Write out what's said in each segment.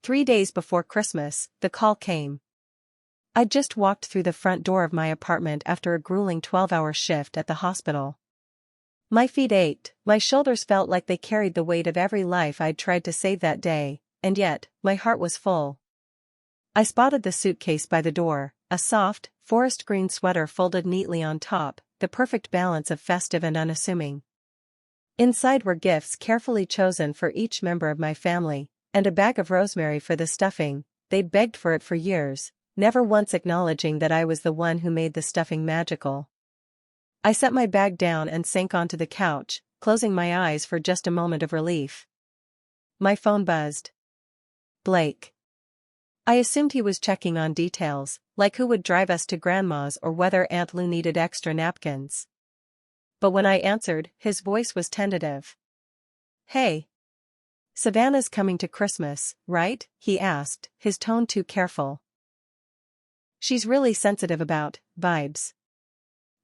3 days before Christmas, the call came. I'd just walked through the front door of my apartment after a grueling 12-hour shift at the hospital. My feet ached, my shoulders felt like they carried the weight of every life I'd tried to save that day, and yet, my heart was full. I spotted the suitcase by the door, a soft, forest green sweater folded neatly on top, the perfect balance of festive and unassuming. Inside were gifts carefully chosen for each member of my family, and a bag of rosemary for the stuffing. They'd begged for it for years, never once acknowledging that I was the one who made the stuffing magical. I set my bag down and sank onto the couch, closing my eyes for just a moment of relief. My phone buzzed. Blake. I assumed he was checking on details, like who would drive us to Grandma's or whether Aunt Lou needed extra napkins. But when I answered, his voice was tentative. "Hey. Savannah's coming to Christmas, right?" he asked, his tone too careful. "She's really sensitive about vibes.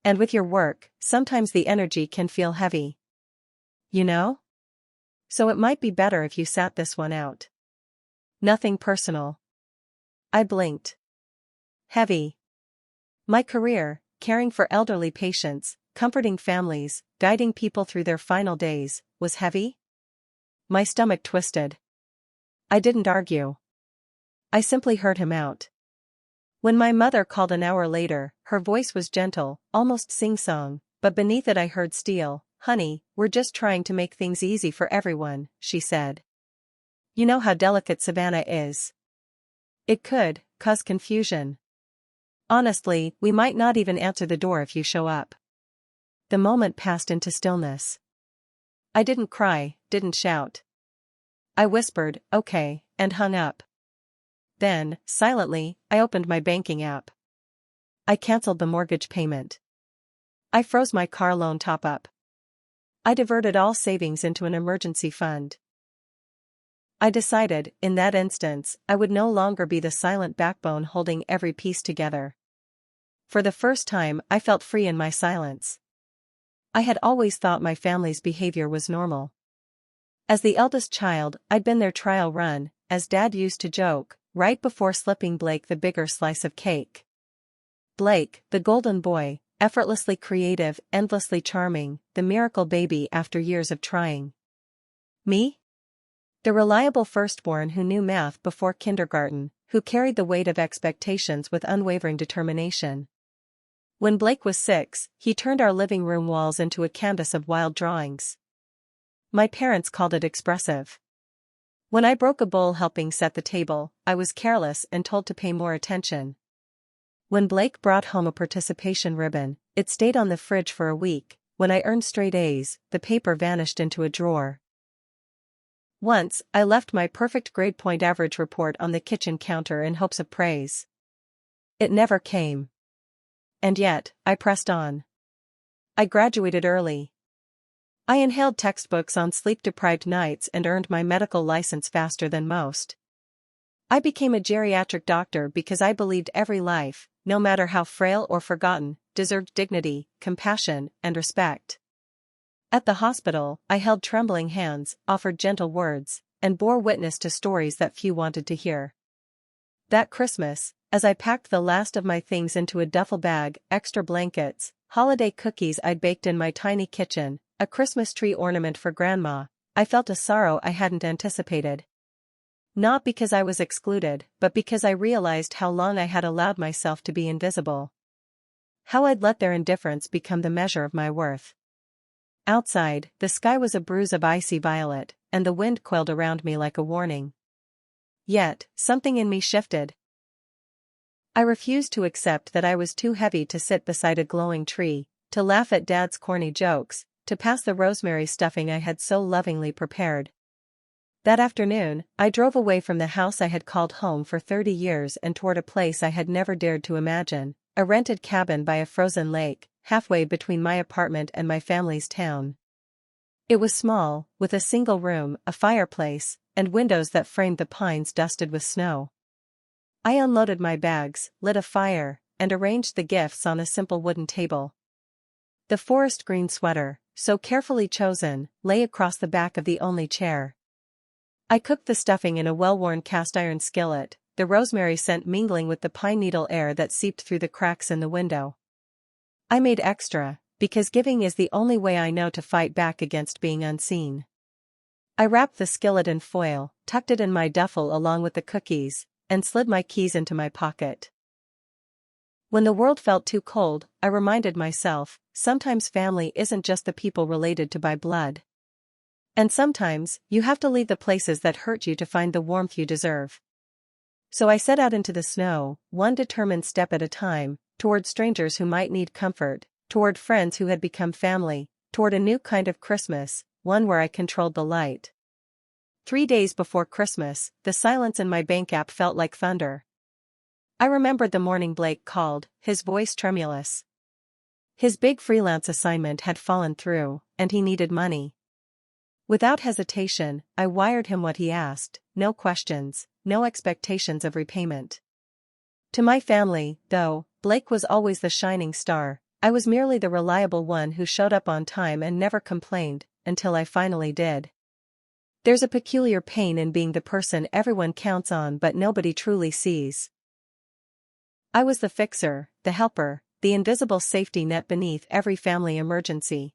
And with your work, sometimes the energy can feel heavy. You know? So it might be better if you sat this one out." "Nothing personal." I blinked. Heavy. My career, caring for elderly patients, comforting families, guiding people through their final days, was heavy? My stomach twisted. I didn't argue. I simply heard him out. When my mother called an hour later, her voice was gentle, almost sing-song, but beneath it I heard steel. "Honey, we're just trying to make things easy for everyone," she said. "You know how delicate Savannah is. It could cause confusion. Honestly, we might not even answer the door if you show up." The moment passed into stillness. I didn't cry, didn't shout. I whispered, "Okay," and hung up. Then, silently, I opened my banking app. I canceled the mortgage payment. I froze my car loan top-up. I diverted all savings into an emergency fund. I decided, in that instance, I would no longer be the silent backbone holding every piece together. For the first time, I felt free in my silence. I had always thought my family's behavior was normal. As the eldest child, I'd been their trial run, as Dad used to joke, right before slipping Blake the bigger slice of cake. Blake, the golden boy, effortlessly creative, endlessly charming, the miracle baby after years of trying. Me? The reliable firstborn who knew math before kindergarten, who carried the weight of expectations with unwavering determination. When Blake was 6, he turned our living room walls into a canvas of wild drawings. My parents called it expressive. When I broke a bowl helping set the table, I was careless and told to pay more attention. When Blake brought home a participation ribbon, it stayed on the fridge for a week. When I earned straight A's, the paper vanished into a drawer. Once, I left my perfect grade point average report on the kitchen counter in hopes of praise. It never came. And yet, I pressed on. I graduated early. I inhaled textbooks on sleep-deprived nights and earned my medical license faster than most. I became a geriatric doctor because I believed every life, no matter how frail or forgotten, deserved dignity, compassion, and respect. At the hospital, I held trembling hands, offered gentle words, and bore witness to stories that few wanted to hear. That Christmas, as I packed the last of my things into a duffel bag, extra blankets, holiday cookies I'd baked in my tiny kitchen, a Christmas tree ornament for Grandma, I felt a sorrow I hadn't anticipated. Not because I was excluded, but because I realized how long I had allowed myself to be invisible. How I'd let their indifference become the measure of my worth. Outside, the sky was a bruise of icy violet, and the wind quailed around me like a warning. Yet, something in me shifted. I refused to accept that I was too heavy to sit beside a glowing tree, to laugh at Dad's corny jokes, to pass the rosemary stuffing I had so lovingly prepared. That afternoon, I drove away from the house I had called home for 30 years and toward a place I had never dared to imagine, a rented cabin by a frozen lake, halfway between my apartment and my family's town. It was small, with a single room, a fireplace, and windows that framed the pines dusted with snow. I unloaded my bags, lit a fire, and arranged the gifts on a simple wooden table. The forest green sweater, so carefully chosen, lay across the back of the only chair. I cooked the stuffing in a well-worn cast-iron skillet, the rosemary scent mingling with the pine needle air that seeped through the cracks in the window. I made extra, because giving is the only way I know to fight back against being unseen. I wrapped the skillet in foil, tucked it in my duffel along with the cookies, and slid my keys into my pocket. When the world felt too cold, I reminded myself, sometimes family isn't just the people related to by blood. And sometimes, you have to leave the places that hurt you to find the warmth you deserve. So I set out into the snow, one determined step at a time, toward strangers who might need comfort, toward friends who had become family, toward a new kind of Christmas, one where I controlled the light. 3 days before Christmas, the silence in my bank app felt like thunder. I remembered the morning Blake called, his voice tremulous. His big freelance assignment had fallen through, and he needed money. Without hesitation, I wired him what he asked, no questions, no expectations of repayment. To my family, though, Blake was always the shining star, I was merely the reliable one who showed up on time and never complained, until I finally did. There's a peculiar pain in being the person everyone counts on but nobody truly sees. I was the fixer, the helper, the invisible safety net beneath every family emergency.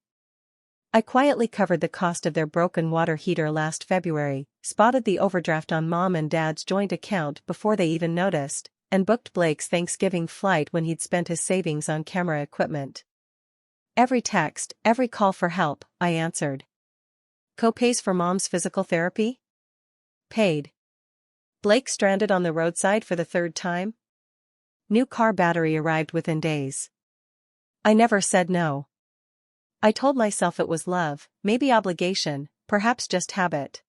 I quietly covered the cost of their broken water heater last February, spotted the overdraft on Mom and Dad's joint account before they even noticed, and booked Blake's Thanksgiving flight when he'd spent his savings on camera equipment. Every text, every call for help, I answered. Co-pays for Mom's physical therapy? Paid. Blake stranded on the roadside for the 3rd time? New car battery arrived within days. I never said no. I told myself it was love, maybe obligation, perhaps just habit.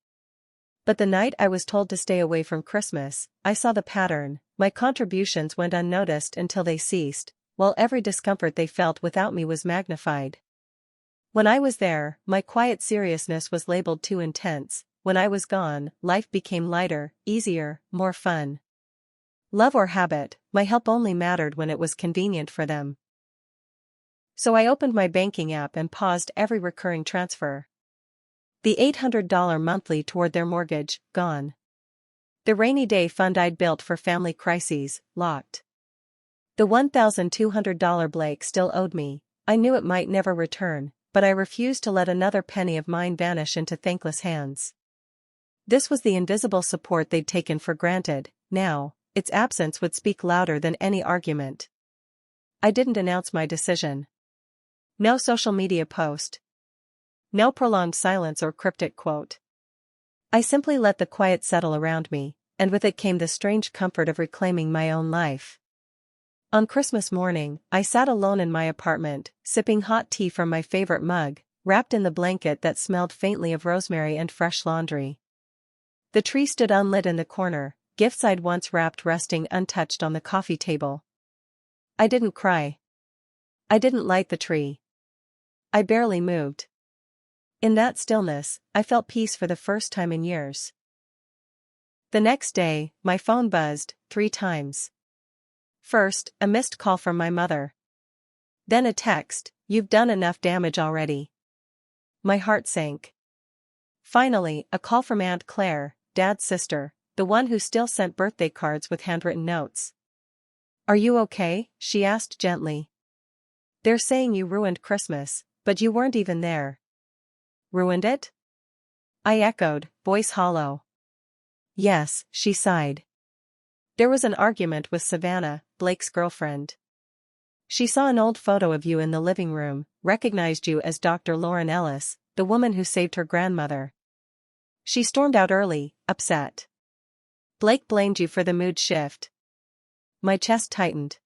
But the night I was told to stay away from Christmas, I saw the pattern. My contributions went unnoticed until they ceased, while every discomfort they felt without me was magnified. When I was there, my quiet seriousness was labeled too intense. When I was gone, life became lighter, easier, more fun. Love or habit, my help only mattered when it was convenient for them. So I opened my banking app and paused every recurring transfer. The $800 monthly toward their mortgage, gone. The rainy day fund I'd built for family crises, locked. The $1,200 Blake still owed me. I knew it might never return, but I refused to let another penny of mine vanish into thankless hands. This was the invisible support they'd taken for granted. Now, its absence would speak louder than any argument. I didn't announce my decision. No social media post. No prolonged silence or cryptic quote. I simply let the quiet settle around me, and with it came the strange comfort of reclaiming my own life. On Christmas morning, I sat alone in my apartment, sipping hot tea from my favorite mug, wrapped in the blanket that smelled faintly of rosemary and fresh laundry. The tree stood unlit in the corner, gifts I'd once wrapped resting untouched on the coffee table. I didn't cry. I didn't light the tree. I barely moved. In that stillness, I felt peace for the first time in years. The next day, my phone buzzed 3 times. First, a missed call from my mother. Then a text, "You've done enough damage already." My heart sank. Finally, a call from Aunt Claire, Dad's sister, the one who still sent birthday cards with handwritten notes. "Are you okay?" she asked gently. "They're saying you ruined Christmas, but you weren't even there." "Ruined it?" I echoed, voice hollow. "Yes," she sighed. "There was an argument with Savannah, Blake's girlfriend. She saw an old photo of you in the living room, recognized you as Dr. Lauren Ellis, the woman who saved her grandmother. She stormed out early, upset. Blake blamed you for the mood shift." My chest tightened.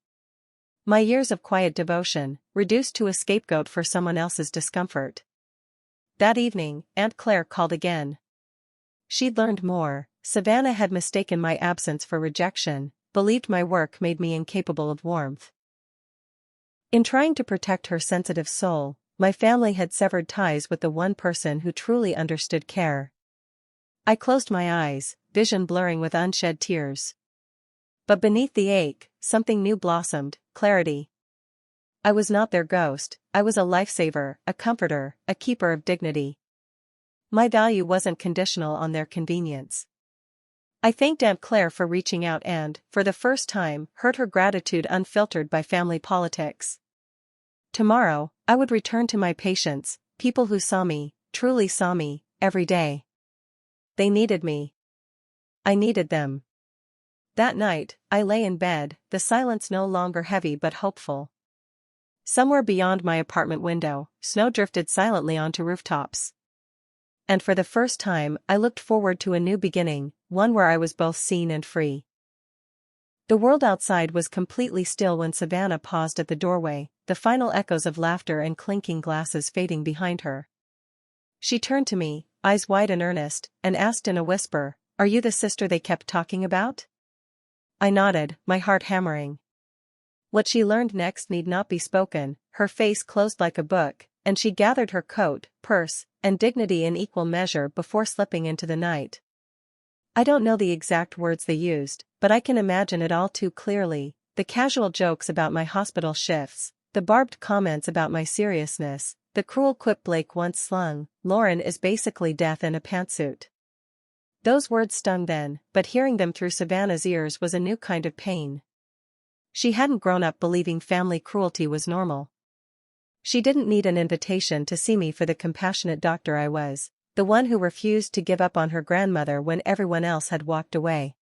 My years of quiet devotion, reduced to a scapegoat for someone else's discomfort. That evening, Aunt Claire called again. She'd learned more. Savannah had mistaken my absence for rejection, believed my work made me incapable of warmth. In trying to protect her sensitive soul, my family had severed ties with the one person who truly understood care. I closed my eyes, vision blurring with unshed tears. But beneath the ache, something new blossomed, clarity. I was not their ghost, I was a lifesaver, a comforter, a keeper of dignity. My value wasn't conditional on their convenience. I thanked Aunt Claire for reaching out and, for the first time, heard her gratitude unfiltered by family politics. Tomorrow, I would return to my patients, people who saw me, truly saw me, every day. They needed me. I needed them. That night, I lay in bed, the silence no longer heavy but hopeful. Somewhere beyond my apartment window, snow drifted silently onto rooftops. And for the first time, I looked forward to a new beginning, one where I was both seen and free. The world outside was completely still when Savannah paused at the doorway, the final echoes of laughter and clinking glasses fading behind her. She turned to me, eyes wide and earnest, and asked in a whisper, "Are you the sister they kept talking about?" I nodded, my heart hammering. What she learned next need not be spoken. Her face closed like a book, and she gathered her coat, purse, and dignity in equal measure before slipping into the night. I don't know the exact words they used, but I can imagine it all too clearly, the casual jokes about my hospital shifts, the barbed comments about my seriousness, the cruel quip Blake once slung, "Lauren is basically death in a pantsuit." Those words stung then, but hearing them through Savannah's ears was a new kind of pain. She hadn't grown up believing family cruelty was normal. She didn't need an invitation to see me for the compassionate doctor I was, the one who refused to give up on her grandmother when everyone else had walked away.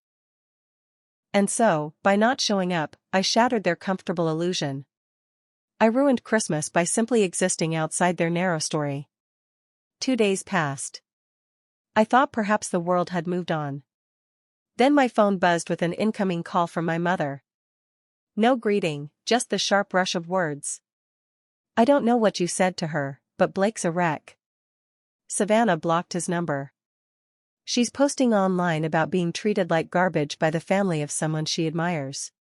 And so, by not showing up, I shattered their comfortable illusion. I ruined Christmas by simply existing outside their narrow story. 2 days passed. I thought perhaps the world had moved on. Then my phone buzzed with an incoming call from my mother. No greeting, just the sharp rush of words. "I don't know what you said to her, but Blake's a wreck." Savannah blocked his number. "She's posting online about being treated like garbage by the family of someone she admires."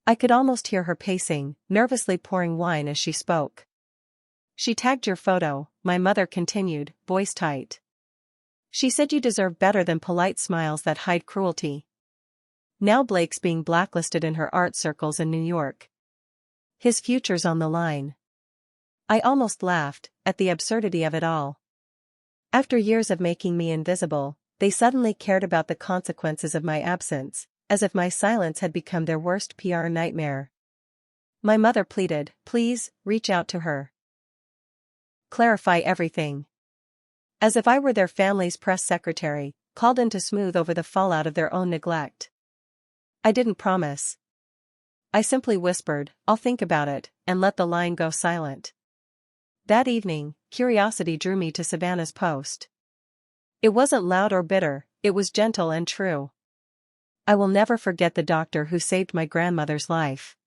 I could almost hear her pacing, nervously pouring wine as she spoke. "She tagged your photo," my mother continued, voice tight. "She said you deserve better than polite smiles that hide cruelty. Now Blake's being blacklisted in her art circles in New York. His future's on the line." I almost laughed, at the absurdity of it all. After years of making me invisible, they suddenly cared about the consequences of my absence, as if my silence had become their worst PR nightmare. My mother pleaded, "Please, reach out to her. Clarify everything." As if I were their family's press secretary, called in to smooth over the fallout of their own neglect. I didn't promise. I simply whispered, "I'll think about it," and let the line go silent. That evening, curiosity drew me to Savannah's post. It wasn't loud or bitter, it was gentle and true. "I will never forget the doctor who saved my grandmother's life."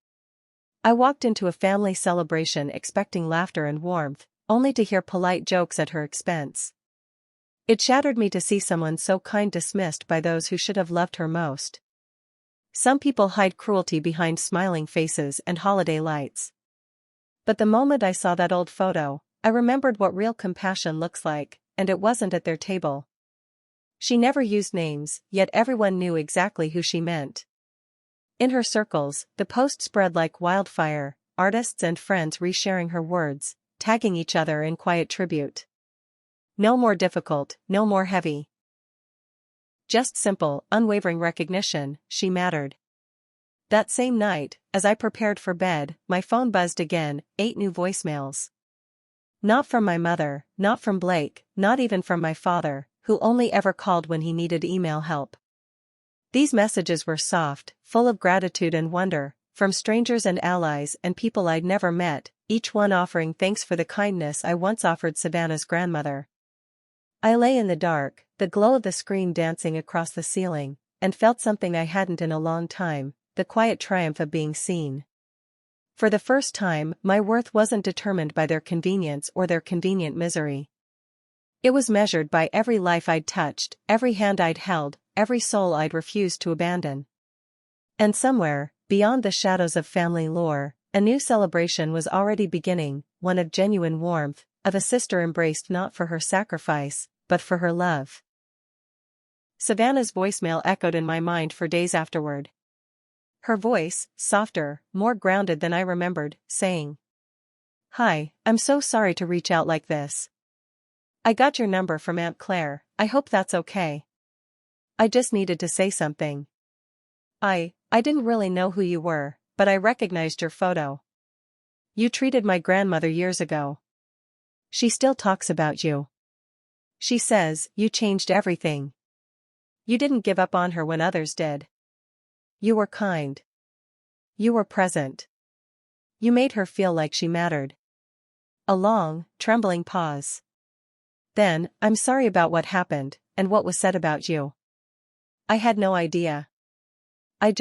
I walked into a family celebration expecting laughter and warmth, only to hear polite jokes at her expense. It shattered me to see someone so kind dismissed by those who should have loved her most. Some people hide cruelty behind smiling faces and holiday lights. But the moment I saw that old photo, I remembered what real compassion looks like, and it wasn't at their table. She never used names, yet everyone knew exactly who she meant. In her circles, the post spread like wildfire, artists and friends resharing her words, tagging each other in quiet tribute. No more difficult, no more heavy. Just simple, unwavering recognition, she mattered. That same night, as I prepared for bed, my phone buzzed again, 8 new voicemails. Not from my mother, not from Blake, not even from my father, who only ever called when he needed email help. These messages were soft, full of gratitude and wonder, from strangers and allies and people I'd never met, each one offering thanks for the kindness I once offered Savannah's grandmother. I lay in the dark, the glow of the screen dancing across the ceiling, and felt something I hadn't in a long time, the quiet triumph of being seen. For the first time, my worth wasn't determined by their convenience or their convenient misery. It was measured by every life I'd touched, every hand I'd held, every soul I'd refused to abandon. And somewhere, beyond the shadows of family lore, a new celebration was already beginning, one of genuine warmth, of a sister embraced not for her sacrifice, but for her love. Savannah's voicemail echoed in my mind for days afterward. Her voice, softer, more grounded than I remembered, saying, "Hi, I'm so sorry to reach out like this. I got your number from Aunt Claire, I hope that's okay. I just needed to say something. I didn't really know who you were, but I recognized your photo. You treated my grandmother years ago. She still talks about you. She says, you changed everything. You didn't give up on her when others did. You were kind. You were present. You made her feel like she mattered. A long, trembling pause. Then, I'm sorry about what happened, and what was said about you. I had no idea. I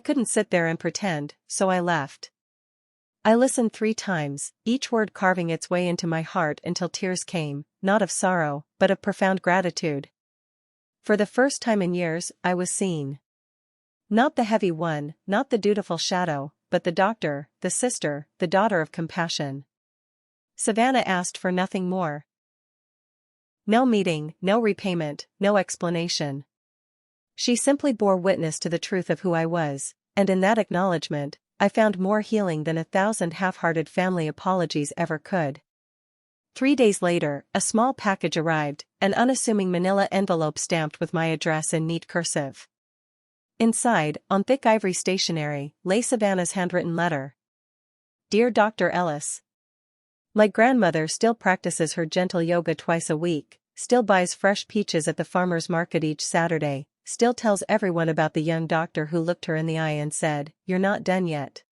couldn't sit there and pretend, so I left. I listened 3 times, each word carving its way into my heart until tears came, not of sorrow, but of profound gratitude. For the first time in years, I was seen. Not the heavy one, not the dutiful shadow, but the doctor, the sister, the daughter of compassion. Savannah asked for nothing more. No meeting, no repayment, no explanation. She simply bore witness to the truth of who I was, and in that acknowledgement, I found more healing than 1,000 half-hearted family apologies ever could. 3 days later, a small package arrived, an unassuming manila envelope stamped with my address in neat cursive. Inside, on thick ivory stationery, lay Savannah's handwritten letter. Dear Dr. Ellis. My grandmother still practices her gentle yoga twice a week, still buys fresh peaches at the farmer's market each Saturday, still tells everyone about the young doctor who looked her in the eye and said, "You're not done yet."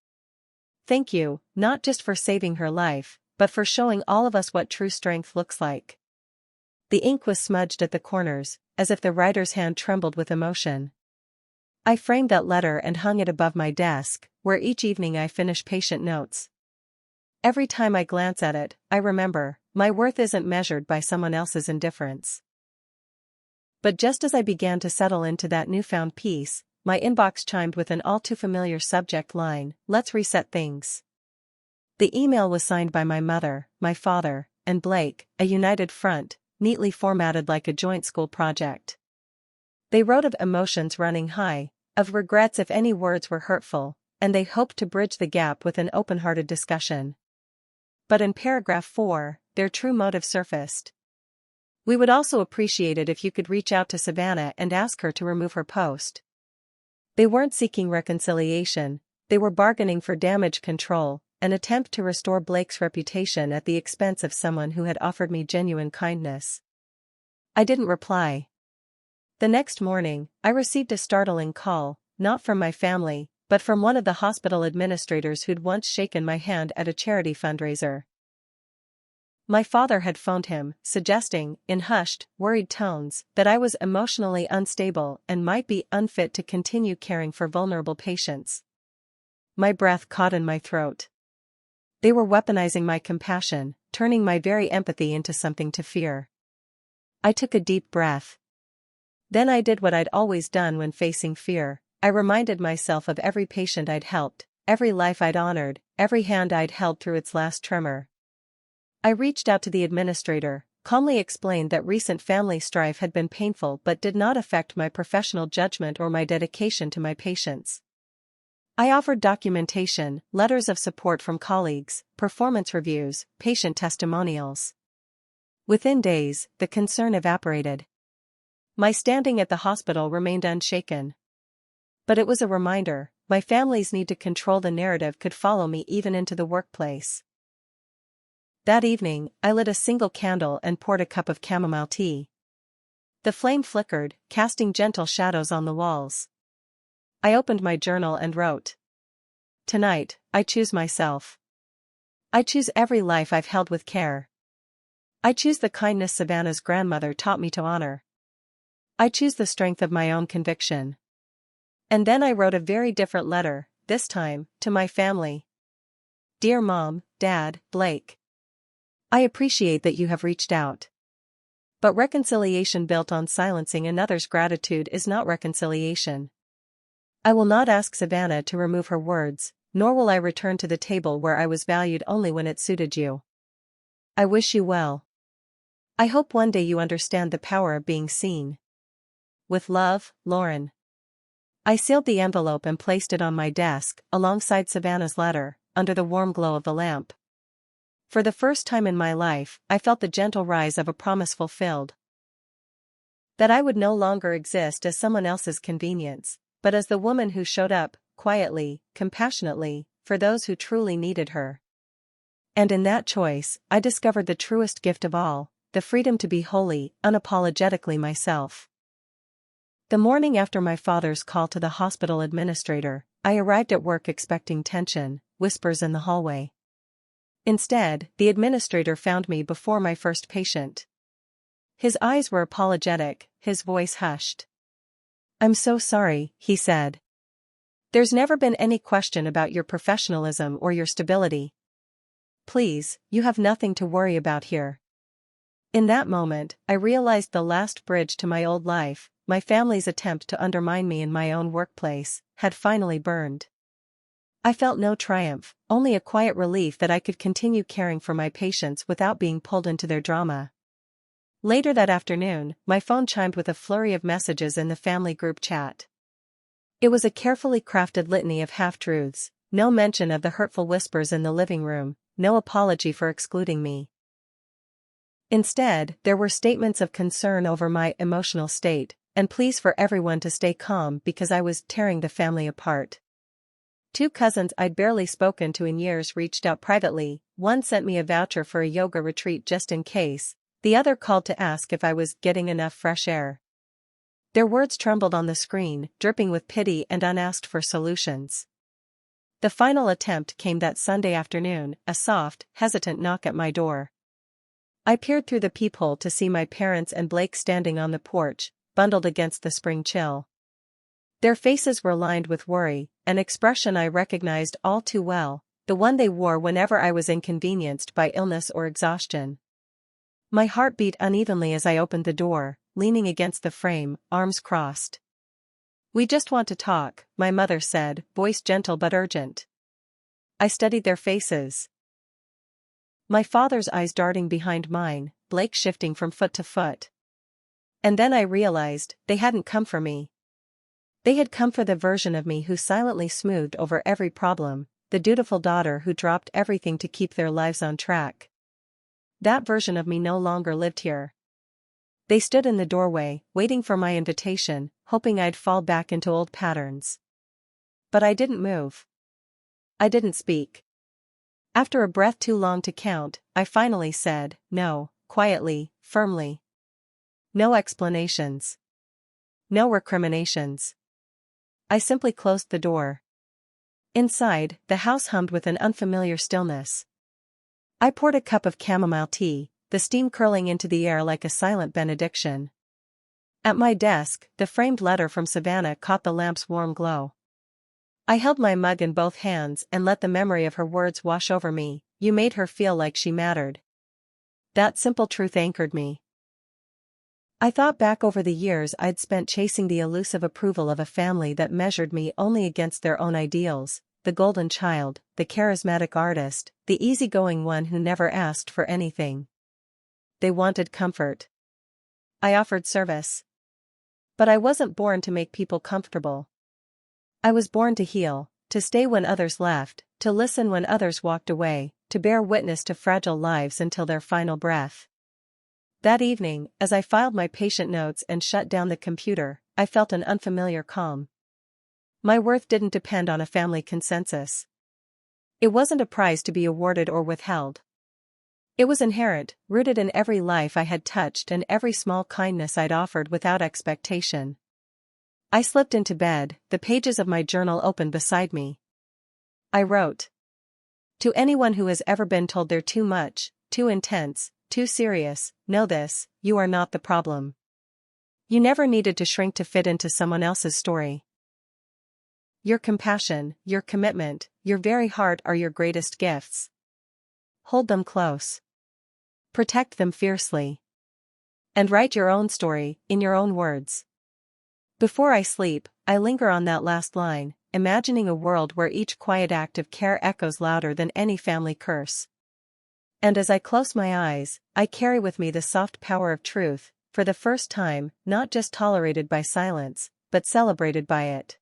Thank you, not just for saving her life, but for showing all of us what true strength looks like. The ink was smudged at the corners, as if the writer's hand trembled with emotion. I framed that letter and hung it above my desk, where each evening I finish patient notes. Every time I glance at it, I remember, my worth isn't measured by someone else's indifference. But just as I began to settle into that newfound peace, my inbox chimed with an all-too-familiar subject line, "Let's reset things." The email was signed by my mother, my father, and Blake, a united front, neatly formatted like a joint school project. They wrote of emotions running high, of regrets if any words were hurtful, and they hoped to bridge the gap with an open-hearted discussion. But in paragraph 4, their true motive surfaced. We would also appreciate it if you could reach out to Savannah and ask her to remove her post. They weren't seeking reconciliation, they were bargaining for damage control, an attempt to restore Blake's reputation at the expense of someone who had offered me genuine kindness. I didn't reply. The next morning, I received a startling call, not from my family, but from one of the hospital administrators who'd once shaken my hand at a charity fundraiser. My father had phoned him, suggesting, in hushed, worried tones, that I was emotionally unstable and might be unfit to continue caring for vulnerable patients. My breath caught in my throat. They were weaponizing my compassion, turning my very empathy into something to fear. I took a deep breath. Then I did what I'd always done when facing fear. I reminded myself of every patient I'd helped, every life I'd honored, every hand I'd held through its last tremor. I reached out to the administrator, calmly explained that recent family strife had been painful but did not affect my professional judgment or my dedication to my patients. I offered documentation, letters of support from colleagues, performance reviews, patient testimonials. Within days, the concern evaporated. My standing at the hospital remained unshaken. But it was a reminder, my family's need to control the narrative could follow me even into the workplace. That evening, I lit a single candle and poured a cup of chamomile tea. The flame flickered, casting gentle shadows on the walls. I opened my journal and wrote. Tonight, I choose myself. I choose every life I've held with care. I choose the kindness Savannah's grandmother taught me to honor. I choose the strength of my own conviction. And then I wrote a very different letter, this time, to my family. Dear Mom, Dad, Blake. I appreciate that you have reached out. But reconciliation built on silencing another's gratitude is not reconciliation. I will not ask Savannah to remove her words, nor will I return to the table where I was valued only when it suited you. I wish you well. I hope one day you understand the power of being seen. With love, Lauren. I sealed the envelope and placed it on my desk, alongside Savannah's letter, under the warm glow of the lamp. For the first time in my life, I felt the gentle rise of a promise fulfilled. That I would no longer exist as someone else's convenience, but as the woman who showed up, quietly, compassionately, for those who truly needed her. And in that choice, I discovered the truest gift of all, the freedom to be wholly, unapologetically myself. The morning after my father's call to the hospital administrator, I arrived at work expecting tension, whispers in the hallway. Instead, the administrator found me before my first patient. His eyes were apologetic, his voice hushed. "I'm so sorry," he said. "There's never been any question about your professionalism or your stability. Please, you have nothing to worry about here." In that moment, I realized the last bridge to my old life, my family's attempt to undermine me in my own workplace, had finally burned. I felt no triumph, only a quiet relief that I could continue caring for my patients without being pulled into their drama. Later that afternoon, my phone chimed with a flurry of messages in the family group chat. It was a carefully crafted litany of half-truths, no mention of the hurtful whispers in the living room, no apology for excluding me. Instead, there were statements of concern over my emotional state, and pleas for everyone to stay calm because I was tearing the family apart. 2 cousins I'd barely spoken to in years reached out privately, one sent me a voucher for a yoga retreat just in case, the other called to ask if I was getting enough fresh air. Their words trembled on the screen, dripping with pity and unasked for solutions. The final attempt came that Sunday afternoon, a soft, hesitant knock at my door. I peered through the peephole to see my parents and Blake standing on the porch, bundled against the spring chill. Their faces were lined with worry, an expression I recognized all too well, the one they wore whenever I was inconvenienced by illness or exhaustion. My heart beat unevenly as I opened the door, leaning against the frame, arms crossed. "We just want to talk," my mother said, voice gentle but urgent. I studied their faces. My father's eyes darting behind mine, Blake shifting from foot to foot. And then I realized, they hadn't come for me. They had come for the version of me who silently smoothed over every problem, the dutiful daughter who dropped everything to keep their lives on track. That version of me no longer lived here. They stood in the doorway, waiting for my invitation, hoping I'd fall back into old patterns. But I didn't move. I didn't speak. After a breath too long to count, I finally said, "No," quietly, firmly. No explanations. No recriminations. I simply closed the door. Inside, the house hummed with an unfamiliar stillness. I poured a cup of chamomile tea, the steam curling into the air like a silent benediction. At my desk, the framed letter from Savannah caught the lamp's warm glow. I held my mug in both hands and let the memory of her words wash over me. "You made her feel like she mattered." That simple truth anchored me. I thought back over the years I'd spent chasing the elusive approval of a family that measured me only against their own ideals, the golden child, the charismatic artist, the easygoing one who never asked for anything. They wanted comfort. I offered service. But I wasn't born to make people comfortable. I was born to heal, to stay when others left, to listen when others walked away, to bear witness to fragile lives until their final breath. That evening, as I filed my patient notes and shut down the computer, I felt an unfamiliar calm. My worth didn't depend on a family consensus. It wasn't a prize to be awarded or withheld. It was inherent, rooted in every life I had touched and every small kindness I'd offered without expectation. I slipped into bed, the pages of my journal open beside me. I wrote. To anyone who has ever been told they're too much, too intense, too serious, know this: you are not the problem. You never needed to shrink to fit into someone else's story. Your compassion, your commitment, your very heart are your greatest gifts. Hold them close. Protect them fiercely. And write your own story, in your own words. Before I sleep, I linger on that last line, imagining a world where each quiet act of care echoes louder than any family curse. And as I close my eyes, I carry with me the soft power of truth, for the first time, not just tolerated by silence, but celebrated by it.